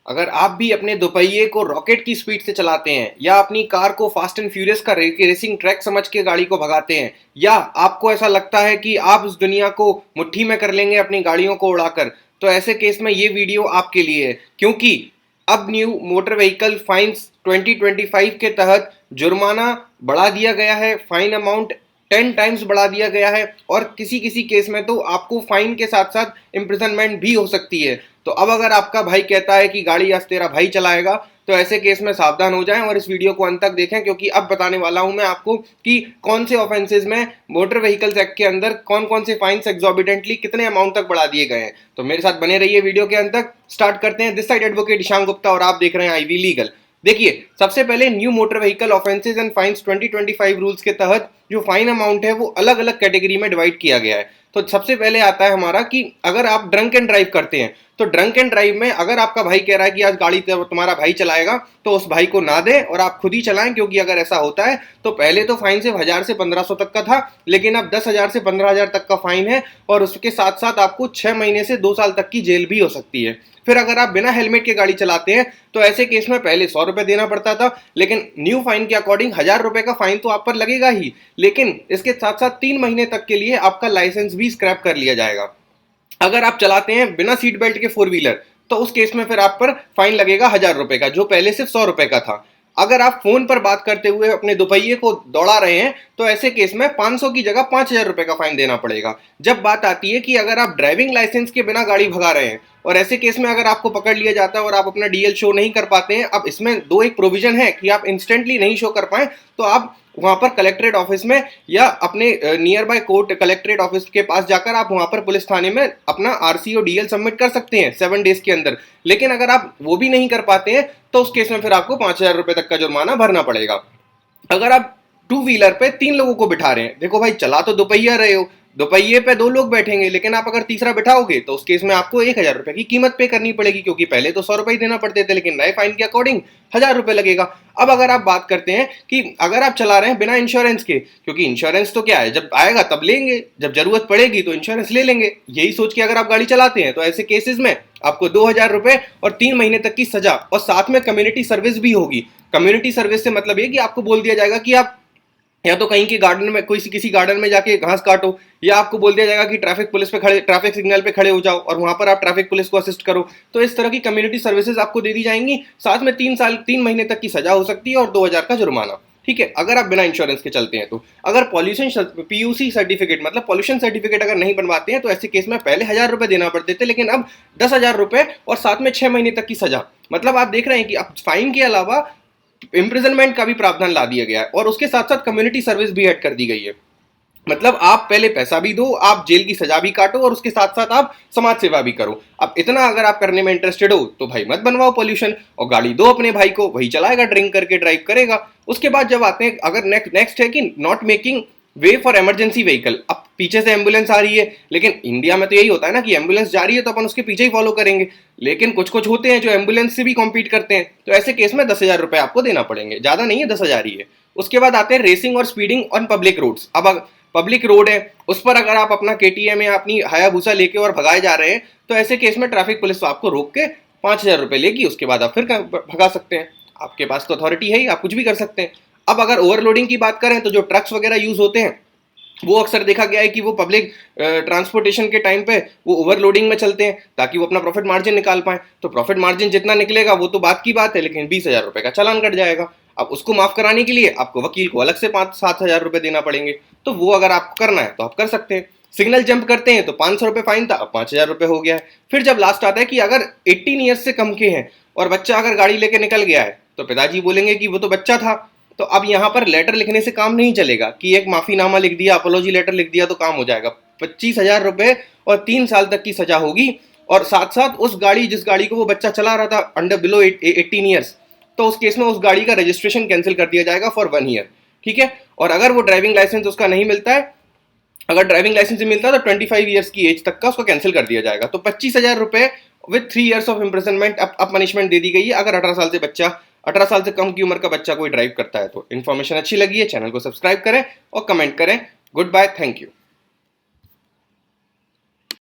अगर आप भी अपने दोपहिए को रॉकेट की स्पीड से चलाते हैं या अपनी कार को फास्ट एंड फ्यूरियस का रेसिंग ट्रैक समझ के गाड़ी को भगाते हैं, या आपको ऐसा लगता है कि आप इस दुनिया को मुट्ठी में कर लेंगे अपनी गाड़ियों को उड़ाकर, तो ऐसे केस में ये वीडियो आपके लिए है। क्योंकि अब न्यू मोटर व्हीकल फाइन्स 2025 के तहत जुर्माना बढ़ा दिया गया है। फाइन अमाउंट 10 टाइम्स बढ़ा दिया गया है और किसी किसी केस में तो आपको फाइन के साथ साथ इम्प्रिजनमेंट भी हो सकती है। तो अब अगर आपका भाई कहता है कि गाड़ी आज तेरा भाई चलाएगा, तो ऐसे केस में सावधान हो जाएं और इस वीडियो को अंत तक देखें, क्योंकि अब बताने वाला हूं मैं आपको कि कौन से ऑफेंसेस में मोटर व्हीकल्स एक्ट के अंदर कौन कौन से फाइन्स एग्जॉर्बिडेंटली कितने अमाउंट तक बढ़ा दिए गए हैं। तो मेरे साथ बने रहिए वीडियो के अंत तक। स्टार्ट करते हैं। This side advocate Ishaan Gupta और आप देख रहे हैं आईवी लीगल। देखिए, सबसे पहले new motor vehicle offences and fines 2025 rules के तहत जो फाइन अमाउंट है वो अलग अलग कैटेगरी में डिवाइड किया गया है। तो सबसे पहले आता है हमारा कि अगर आप ड्रंक एंड ड्राइव करते हैं, तो ड्रंक एंड ड्राइव में अगर आपका भाई कह रहा है कि आज गाड़ी तुम्हारा भाई चलाएगा, तो उस भाई को ना दें और आप खुद ही चलाएं। क्योंकि अगर ऐसा होता है तो पहले तो फाइन सिर्फ 1000 से 1500 तक का था, लेकिन अब 10,000 से 15,000 तक का फाइन है और उसके साथ साथ आपको 6 महीने से 2 साल तक की जेल भी हो सकती है। फिर अगर आप बिना हेलमेट के गाड़ी चलाते हैं, तो ऐसे केस में पहले 100 रुपए देना पड़ता था, लेकिन न्यू फाइन के अकॉर्डिंग 1000 रुपए का फाइन तो आप पर लगेगा ही, लेकिन इसके साथ साथ 3 महीने तक के लिए आपका लाइसेंस भी स्क्रैप कर लिया जाएगा। अगर आप चलाते हैं बिना सीट बेल्ट के 4 व्हीलर, तो उस केस में फिर आप पर फाइन लगेगा 1000 रुपए का, जो पहले सिर्फ 100 रुपए का था। अगर आप फोन पर बात करते हुए अपने दोपहिए को दौड़ा रहे हैं, तो ऐसे केस में 500 की जगह 5000 रुपए का फाइन देना पड़ेगा। जब बात आती है कि अगर आप ड्राइविंग लाइसेंस के बिना गाड़ी भगा रहे हैं और ऐसे केस में अगर आपको पकड़ लिया जाता है और आप अपना डीएल शो नहीं कर पाते हैं, अब इसमें दो एक प्रोविजन है कि आप इंस्टेंटली नहीं शो कर पाए, तो आप वहां पर कलेक्ट्रेट ऑफिस में या अपने near by court collectorate office के पास जाकर आप वहां पर पुलिस थाने में अपना आरसी और डीएल सबमिट कर सकते हैं 7 डेज के अंदर। लेकिन अगर आप वो भी नहीं कर पाते हैं, तो उस केस में फिर आपको 5000 रुपए तक का जुर्माना भरना पड़ेगा। अगर आप 2 व्हीलर पे 3 लोगों को बिठा रहे हैं, देखो भाई, चला तो दोपहिया रहे हो, दोपहिए पे 2 लोग बैठेंगे, लेकिन आप अगर तीसरा बिठाओगे तो उस केस में आपको 1000 रुपए की कीमत पे करनी पड़ेगी, क्योंकि पहले तो 100 रुपए ही देना पड़ते थे, लेकिन नए फाइन के अकॉर्डिंग 1000 रुपए लगेगा। अब अगर आप बात करते हैं कि अगर आप चला रहे हैं बिना इंश्योरेंस के, क्योंकि इंश्योरेंस तो क्या है, जब आएगा तब लेंगे, जब जरूरत पड़ेगी तो इंश्योरेंस ले लेंगे, यही सोच के अगर आप गाड़ी चलाते हैं, तो ऐसे केसेस में आपको 2000 रुपए और 3 महीने तक की सजा और साथ में कम्युनिटी सर्विस भी होगी। कम्युनिटी सर्विस से मतलब ये कि आपको बोल दिया जाएगा कि आप या तो कहीं के गार्डन में कोई किसी गार्डन में जाके घास काटो, या आपको बोल दिया जाएगा कि ट्रैफिक सिग्नल पे खड़े हो जाओ और वहां पर आप ट्रैफिक पुलिस को असिस्ट करो। तो इस तरह की कम्युनिटी सर्विसेज आपको दे दी जाएंगी, साथ में 3 महीने तक की सजा हो सकती है और 2000 का जुर्माना। ठीक है, अगर आप बिना इंश्योरेंस के चलते हैं तो। अगर पॉल्यूशन पीयूसी सर्टिफिकेट मतलब पॉल्यूशन सर्टिफिकेट अगर नहीं बनवाते हैं, तो ऐसे केस में पहले 1000 रुपए देना पड़ते थे, लेकिन अब 10,000 रुपए और साथ में 6 महीने तक की सजा। मतलब आप देख रहे हैं कि अब फाइन के अलावा इम्प्रिजनमेंट का भी प्रावधान ला दिया गया है और उसके साथ साथ कम्युनिटी सर्विस भी ऐड कर दी गई है। मतलब आप पहले पैसा भी दो, आप जेल की सजा भी काटो और उसके साथ साथ आप समाज सेवा भी करो। अब इतना अगर आप करने में इंटरेस्टेड हो, तो भाई मत बनवाओ पॉल्यूशन और गाड़ी दो अपने भाई को, वही चलाएगा, ड्रिंक करके ड्राइव करेगा। उसके बाद जब आते हैं, अगर नेक्स्ट है कि not making way for emergency vehicle. अब पीछे से एम्बुलेंस आ रही है, लेकिन इंडिया में तो यही होता है ना कि एम्बुलेंस जा रही है तो अपन उसके पीछे ही फॉलो करेंगे, लेकिन कुछ कुछ होते हैं जो एम्बुलेंस से भी कॉम्पीट करते हैं, तो ऐसे केस में 10,000 रुपए आपको देना पड़ेंगे, ज्यादा नहीं है, 10,000 ही है। उसके बाद आते हैं रेसिंग और स्पीडिंग ऑन पब्लिक रोड्स। अब पब्लिक रोड है, उस पर अगर आप अपना केटीएम या अपनी हायाबुसा लेके और भगाए जा रहे हैं, तो ऐसे केस में ट्रैफिक पुलिस आपको रोक के 5000 रुपए लेगी। उसके बाद आप फिर भगा सकते हैं, आपके पास तो अथॉरिटी है ही, आप कुछ भी कर सकते हैं। अब अगर ओवरलोडिंग की बात करें, तो जो ट्रक्स वगैरह यूज होते हैं, वो अक्सर देखा गया है कि वो पब्लिक ट्रांसपोर्टेशन के टाइम पे वो ओवरलोडिंग में चलते हैं ताकि वो अपना प्रॉफिट मार्जिन निकाल पाए। तो प्रॉफिट मार्जिन जितना निकलेगा वो तो बात की बात है, लेकिन 20,000 रुपए का चालान कट जाएगा। अब उसको माफ कराने के लिए आपको वकील को अलग से 5-7 हजार रुपए देना पड़ेंगे। तो वो अगर आपको करना है तो आप कर सकते हैं। सिग्नल जंप करते हैं तो 500 रुपए फाइन था, अब 5000 रुपए हो गया है। फिर जब लास्ट आता है कि अगर 18 ईयर्स से कम के हैं और बच्चा अगर गाड़ी लेके निकल गया है, तो पिताजी बोलेंगे कि वो तो बच्चा था। तो अब यहाँ पर लेटर लिखने से काम नहीं चलेगा कि एक माफीनामा लिख दिया, अपोलॉजी लेटर लिख दिया तो काम हो जाएगा। 25,000 रुपए और 3 साल तक की सजा होगी, और साथ साथ उस गाड़ी जिस गाड़ी को वो बच्चा चला रहा था अंडर बिलो 18 ईयर्स, तो उस केस में उस गाड़ी का रजिस्ट्रेशन कैंसिल कर दिया जाएगा फॉर 1 ईयर। ठीक है, और अगर वो ड्राइविंग लाइसेंस उसका नहीं मिलता है, अगर ड्राइविंग लाइसेंस नहीं मिलता है, तो 25 ईयर्स की एज तक का उसको कैंसिल कर दिया जाएगा। तो 25,000 रुपए विद 3 ईयर्स ऑफ इम्प्रिजनमेंट अब पनिशमेंट दे दी गई है अगर 18 साल से कम की उम्र का बच्चा कोई ड्राइव करता है। तो इन्फॉर्मेशन अच्छी लगी है, चैनल को सब्सक्राइब करें और कमेंट करें। Goodbye, thank you.